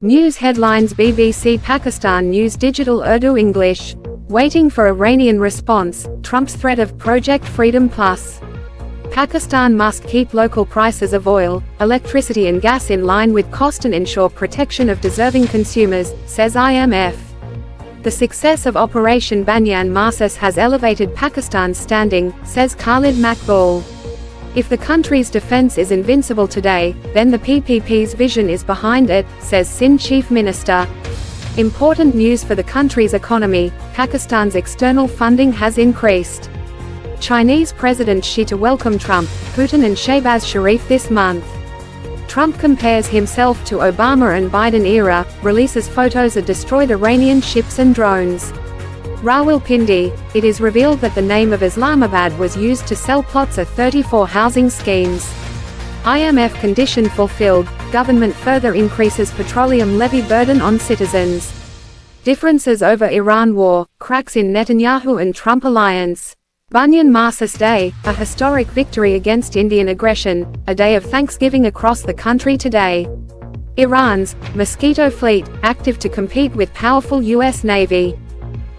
News headlines: BBC Pakistan News Digital Urdu English. Waiting for Iranian response, Trump's threat of Project Freedom Plus. Pakistan must keep local prices of oil, electricity and gas in line with cost and ensure protection of deserving consumers, says IMF. The success of Operation Banyan Marsus has elevated Pakistan's standing, says Khalid Maqbool. If the country's defense is invincible today, then the PPP's vision is behind it, says Sindh Chief Minister. Important news for the country's economy: Pakistan's external funding has increased. Chinese President Xi to welcome Trump, Putin and Shehbaz Sharif this month. Trump compares himself to Obama and Biden era, releases photos of destroyed Iranian ships and drones. Rawalpindi, it is revealed that the name of Islamabad was used to sell plots of 34 housing schemes. IMF condition fulfilled, government further increases petroleum levy burden on citizens. Differences over Iran war, cracks in Netanyahu and Trump alliance. Banyan Marsus Day, a historic victory against Indian aggression, a day of thanksgiving across the country today. Iran's Mosquito fleet, active to compete with powerful U.S. Navy.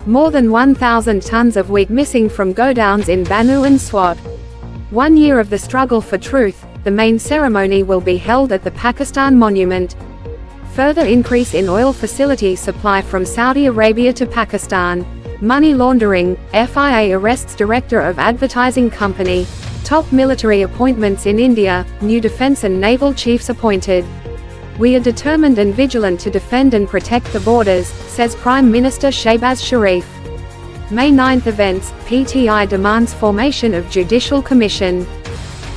More than 1,000 tons of wheat missing from godowns in Bannu and Swat. 1 year of the struggle for truth, the main ceremony will be held at the Pakistan Monument. Further increase in oil facility supply from Saudi Arabia to Pakistan. Money laundering, FIA arrests director of advertising company. Top military appointments in India, new defense and naval chiefs appointed. We are determined and vigilant to defend and protect the borders, says Prime Minister Shehbaz Sharif. May 9 events, PTI demands formation of Judicial Commission.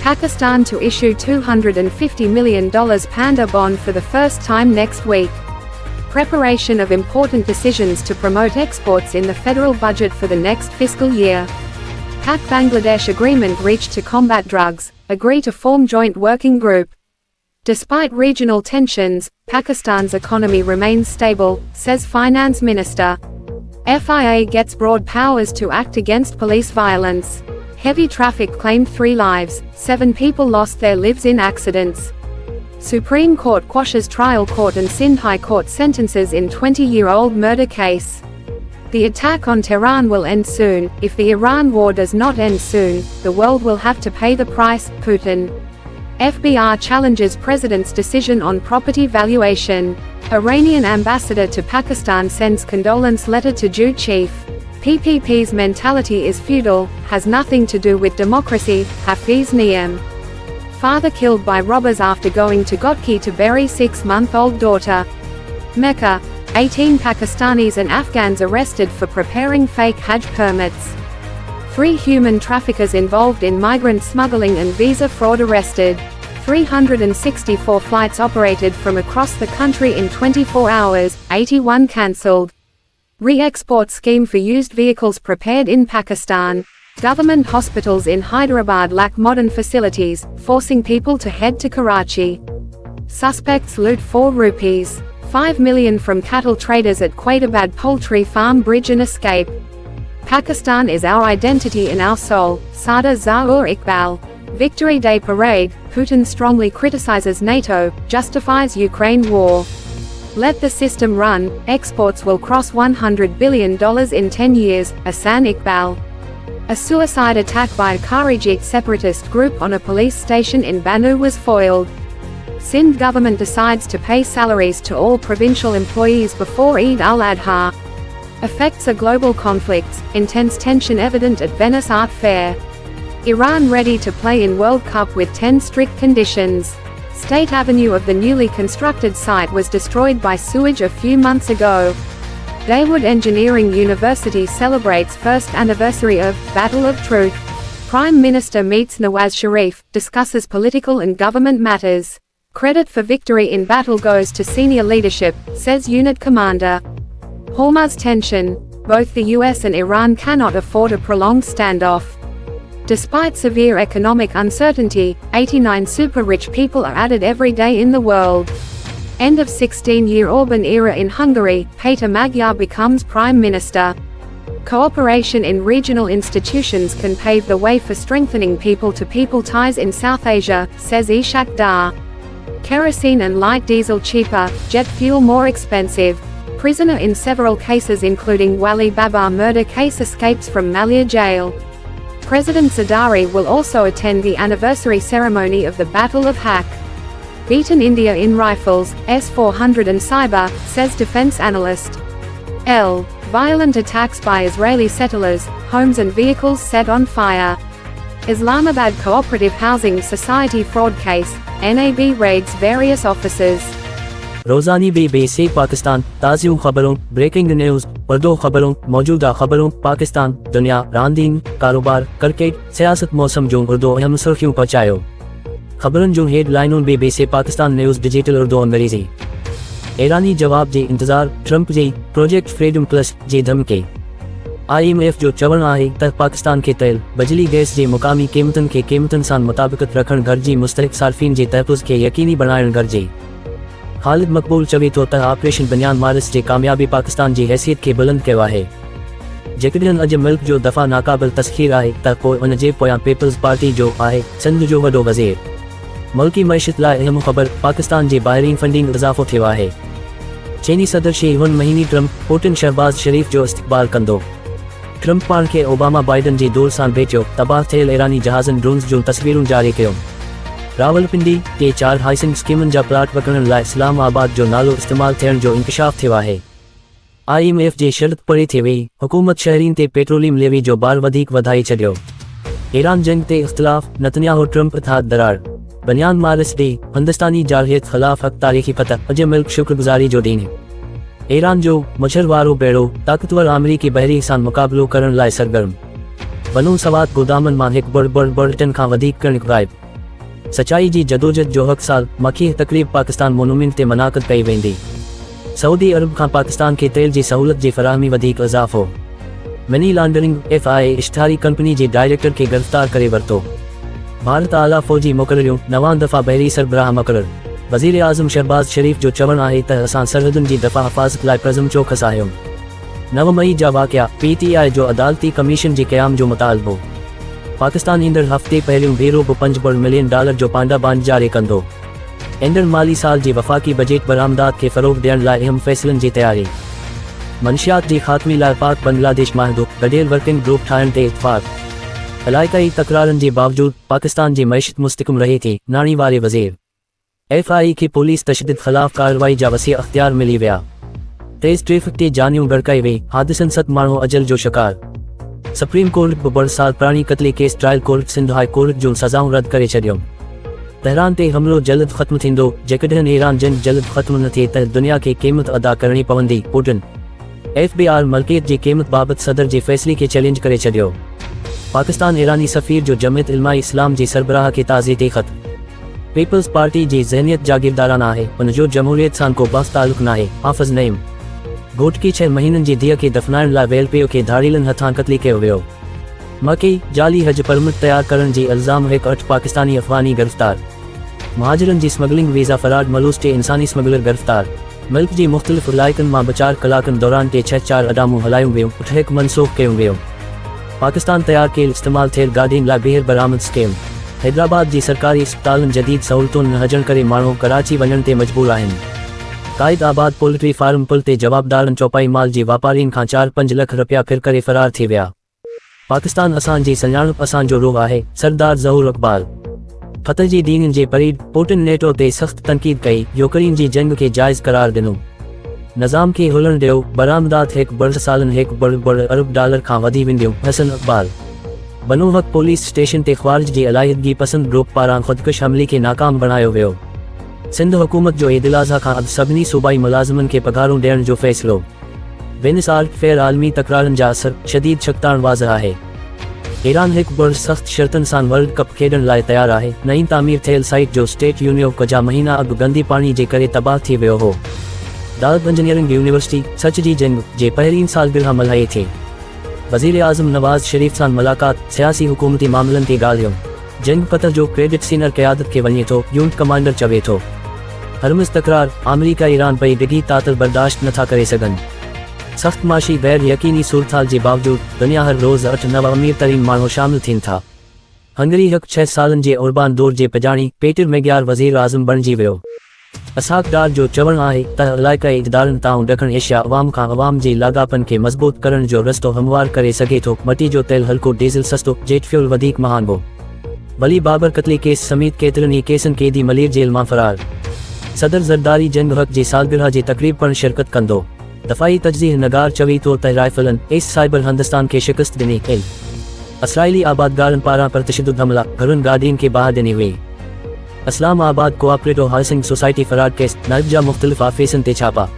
Pakistan to issue $250 million Panda bond for the first time next week. Preparation of important decisions to promote exports in the federal budget for the next fiscal year. Pak-Bangladesh agreement reached to combat drugs, agree to form joint working group. Despite regional tensions, Pakistan's economy remains stable, says Finance Minister. FIA gets broad powers to act against police violence. Heavy traffic claimed 3 lives, 7 people lost their lives in accidents. Supreme Court quashes trial court and Sindh High Court sentences in 20-year-old murder case. The attack on Tehran will end soon. If the Iran war does not end soon, the world will have to pay the price, Putin. FBR challenges president's decision on property valuation. Iranian ambassador to Pakistan sends condolence letter to Jew chief. PPP's mentality is feudal, has nothing to do with democracy, Hafiz Niem. Father killed by robbers after going to Gotki to bury 6-month-old daughter. Mecca, 18 Pakistanis and Afghans arrested for preparing fake Hajj permits. 3 human traffickers involved in migrant smuggling and visa fraud arrested. 364 flights operated from across the country in 24 hours, 81 cancelled. Re-export scheme for used vehicles prepared in Pakistan. Government hospitals in Hyderabad lack modern facilities, forcing people to head to Karachi. Suspects loot 4 rupees. 5 million from cattle traders at Quaidabad poultry farm bridge and escape. Pakistan is our identity and our soul, Sada Zahoor Iqbal. Victory Day Parade, Putin strongly criticizes NATO, justifies Ukraine war. Let the system run, exports will cross $100 billion in 10 years, Ahsan Iqbal. A suicide attack by a Kharijite separatist group on a police station in Bannu was foiled. Sindh government decides to pay salaries to all provincial employees before Eid al-Adha. Effects of global conflicts, intense tension evident at Venice Art Fair. Iran ready to play in World Cup with 10 strict conditions. State Avenue of the newly constructed site was destroyed by sewage a few months ago. Dawood Engineering University celebrates first anniversary of Battle of Truth. Prime Minister meets Nawaz Sharif, discusses political and government matters. Credit for victory in battle goes to senior leadership, says unit commander. Hormuz tension. Both the US and Iran cannot afford a prolonged standoff. Despite severe economic uncertainty, 89 super-rich people are added every day in the world. End of 16-year Orban era in Hungary, Péter Magyar becomes Prime Minister. Cooperation in regional institutions can pave the way for strengthening people-to-people ties in South Asia, says Ishak Dar. Kerosene and light diesel cheaper, jet fuel more expensive. Prisoner in several cases including Wali Baba murder case escapes from Malia jail. President Zardari will also attend the anniversary ceremony of the Battle of Hak. Beaten India in rifles, S-400 and cyber, says defense analyst. Violent attacks by Israeli settlers, homes and vehicles set on fire. Islamabad Cooperative Housing Society fraud case, NAB raids various offices. रोजानी बे से पाकिस्तान, ताज़ा खबरों, breaking news, Urdu खबरों, मौजूदा खबरों, पाकिस्तान, दुनिया, रांदीन, कारोबार, cricket, सियासत, मौसम जो उर्दू अहम सुर्खियों पहुंचायो। खबरन जो हेडलाइनों बे से पाकिस्तान न्यूज़ डिजिटल उर्दू अंग्रेजी। ईरानी जवाब जे इंतजार, ट्रंप जे प्रोजेक्ट फ्रीडम प्लस जे धमके। IMF जो चवण आहे त पाकिस्तान के तेल, बिजली गैस जे मुकामी कीमतन के कीमतन सां मुताबिकत रखण घुरिजे, मुस्तहिक सार्फिन जे तहफ़्फ़ुज़ के यकीनी बनाइण घुरिजे। ख़ालिद मक़बूल चवे थो त ऑपरेशन बनियान मारिस जे कामयाबी पाकिस्तान जी हैसियत के बुलंद कयो आहे। जेकॾहिं अॼु मुल्क जो दफ़ा नाक़ाबिल तस्ख़ीर आहे त पोइ उन जे पोयां पीपल्स पार्टी जो आहे सिंध जो वॾो वज़ीर। मुल्की मईशत लाइ अहम ख़बर, पाकिस्तान जे ॿाहिरीं फंडिंग इज़ाफ़ो थियो आहे। चीनी सदर शी हुन महीने ट्रंप, पुतिन शहबाज़ शरीफ़ जो इस्तक़बाल कंदो। ट्रंप पाण खे ओबामा बाइडन जी दूर सां भेटियो, तबाह थियल ईरानी जहाज़नि ड्रोन्स जूं तस्वीरूं जारी कयो। रावलपिंडी के 4 हाउसिंग स्कीमन जा प्लाट विकिणण लाइ इस्लामाबाद जो नालो इस्तेमाल थियण जो इंकशाफ थियो आहे। IMF जे शर्त पूरी थी वई, हुकूमत शहरीन ते पेट्रोलियम लेवी जो बार वधीक वधाए छॾियो। ईरान जंग ते इख़्तिलाफ़, नतन्याहू ट्रंप इत्तेहाद दरार। बनियान मारिस डे, हिंदुस्तानी जारहियत ख़िलाफ़ हक़ तारीख़ी फतह, अॼु मुल्क शुक्रगुज़ारी जो ॾींहुं। ईरान जो मच्छर वारो बेड़ो, ताक़तवर अमरीकी बहरी सां मुक़ाबिलो करण लाइ सरगर्म। वनू सवात गोदामनि मां हिकु बड़ टन खां वधीक कणिक ग़ाइब। सचाई जी जदोजहद जो हक़ साल, मखी तक़रीब पाकिस्तान मोनूमेंट ते मुनाक़िद कई वेंदी। सऊदी अरब खां पाकिस्तान के तेल जी सहूलत जी फ़राहमी वधीक इज़ाफ़ो। मनी लॉन्ड्रिंग, FIA इश्तिहारी कंपनी जे डायरेक्टर खे गिरफ़्तार करे वरितो। भारत आला फ़ौजी मुक़ररियूं, नवां दफ़ा बहरी सरबराह मुक़रर। वज़ीर आज़म शहबाज़ शरीफ़ जो चवण आहे त असां सरहदुनि जी दफ़ा हिफ़ाज़त लाइ प्रज़म चौकस आहियूं। 9 मई जा वाक़िया, PTI जो अदालती कमीशन जे क़याम जो मुतालबो। पाकिस्तान ईंदड़ हफ़्ते पहिरियों भेरो $5 मिलियन जो पांडा बांड जारी कंदो। ईंदड़ माली साल जे वफ़ाक़ी बजट बरामदात खे फ़रोग़ ॾियण लाइ अहम फ़ैसिलनि जी तयारी। मंशियात जी ख़ात्मे लाइ पाक बांग्लादेश माहिदो, गॾियल वर्किंग ग्रुप ठाहिण ते इत्तफ़ाक़। इलाइक़ाई तकरारनि जे बावजूदि पाकिस्तान जी मईशत मुस्तक़िम रहे थी, नाणी वारे वज़ीर। FIA खे पुलिस तशद्दुद ख़िलाफ़ कार्रवाई जा वसी अख़्तियार मिली विया। तेज़ ट्रैफ़िक ते जानियूं गड़काई वई, हादिसनि 7 माण्हू अजल जो शिकार। सुप्रीम कोर्ट ॿ साल पुराणी क़त्ले case trial court Sindh high court जूं सज़ाऊं रद्द करे छॾियूं। तहरान ते हमलो जल्द ख़त्म थींदो, जेकॾहिं ईरान जंग जल्द ख़त्म न थिए त दुनिया खे क़ीमत अदा करणी पवंदी, पुतिन। FBR मलकियत जी क़ीमत बाबति सदर जे फ़ैसिले खे चैलेंज करे छॾियो। पाकिस्तान ईरानी सफ़ीर जो जमियत इल्मा इस्लाम जे सरबराह खे ताज़े ते ख़त। पीपल्स पार्टी जी ज़हनियत जागीरदाराना आहे, उन जो जमहूरियत सां को बस तालुक़ नाहे। हाफ़िज़ नईम घोट की 6 महीननि जी धीअ खे दफ़नाइण लाइ वेल पियो खे धाड़ीलनि हथां क़त्ल कयो वियो। मकी जाली हज परमिट तयारु करण जे इल्ज़ाम हेठि 8 पाकिस्तानी अफ़गानी गिरफ़्तार। मुहाजिरनि जी स्मगलिंग वीज़ा फ़राड मलूस ते इंसानी स्मगलर गिरफ़्तार। मुल्क जी मुख़्तलिफ़ इलाइक़नि मां 4 कलाकनि दौरान ते 6 अडामूं हलायूं वियूं, 8 मनसूख़ कयूं वियूं। पाकिस्तान तयारु कयल इस्तेमाल थियल गाॾियुनि लाइ ॿीहर बरामद स्कीम। हैदराबाद जी सरकारी इस्पतालनि जदीद सहूलतुनि न हुजण करे माण्हू कराची वञण ते मजबूर आहिनि। काइद आबाद पोल्ट्री फार्म पुल ते जवाबदारनि चौपाई माल जे वापारियुनि खां 4-5 लख रुपया फिर करे फ़रार थी विया। पाकिस्तान असांजी सञाणप, असांजो रोह आहे, सरदार ज़हूर इक़बाल। फतह जी दीन जे परीड, पुतिन नेटो ते सख़्त तनक़ीद कई, यूक्रेन जी जंग खे जाइज़ करार ॾिनो। निज़ाम खे हुलण ॾियो, बरामदात 1 बड़ सालनि $1 अरब खां वधी वेंदियूं, हसन इक़बाल। बनू हक़ पुलिस स्टेशन ते ख़्वारिज जी अलाइदगी पसंद ग्रुप पारां ख़ुदकुश हमले खे नाकाम बणायो वियो। सिंध हुकूमत जो ईद उल-अज़हा खां अॼु सभिनी सूबाई मुलाज़िमनि खे पघारूं ॾियण जो फ़ैसिलो। वेनिस आर्ट फेयर आलमी तकरारनि जा असर, शदीद शक़ताण वाज़ह आहे। ईरान हिकु बड़ सख़्त शर्तनि सां वर्ल्ड कप खेॾण लाइ तयारु आहे। नईं तामीर थियल साइट जो स्टेट यूनियो कुझु महीना अॻु गंदी पाणी जे करे तबाह थी वियो हो। दाद इंजीनियरिंग यूनिवर्सिटी सच जी जंग जे पहिरीं सालगिरह मल्हाई थी। वज़ीर आज़म नवाज़ शरीफ़ सां मुलाक़ात, सियासी हुकूमती मामलनि ते ॻाल्हियूं। जंग फतह जो क्रेडिट सीनियर क़यादत खे वञे थो, यूनिट कमांडर चवे थो। हरमुज़ तकरार, अमरीका ईरान पई डिघी तातल बर्दाश्त नथा करे सघनि। सख़्त माशी गैर यकीनी सूरतहाल जे बावजूदि दुनिया हर रोज़ 8-9 अमीर तरीन माण्हू शामिल थियनि था। हंगरी हिकु 6 सालनि जे उर्बान दौर जे पुॼाणी पेटर मेगियार वज़ीर आज़म बणिजी वियो। असाकदार जो चवण आहे त इलाइक़ाई इदारनि तां ॾखण एशिया अवाम खां अवाम जी लाॻापन खे मज़बूत करण जो रस्तो हमवार करे सघे थो। मटी जो तेल हल्को, डीज़ल सस्तो, जेट फ्यूल वधीक महांगो। वली बाबर क़त्ली केस समेत केतिरनि ई केसनि कैदी मलीर जेल मां फरार। सदर ज़रदारी जंग हक़ जी सालगिरह जी तक़रीब पिणु शिरकत कंदो। दफ़ाई तजज़ीह नगार चवी थो त राइफलन एस साइबर हिंदुस्तान खे शिकस्त ॾिनी। इसराइली आबादगारनि पारां परतशद्दुद हमला, घरुनि गाॾियुनि खे बाहि ॾिनी हुई। Islamabad cooperative housing society fraud case, नाइब जा मुख़्तलिफ़ आफ़ीसनि ते छापा।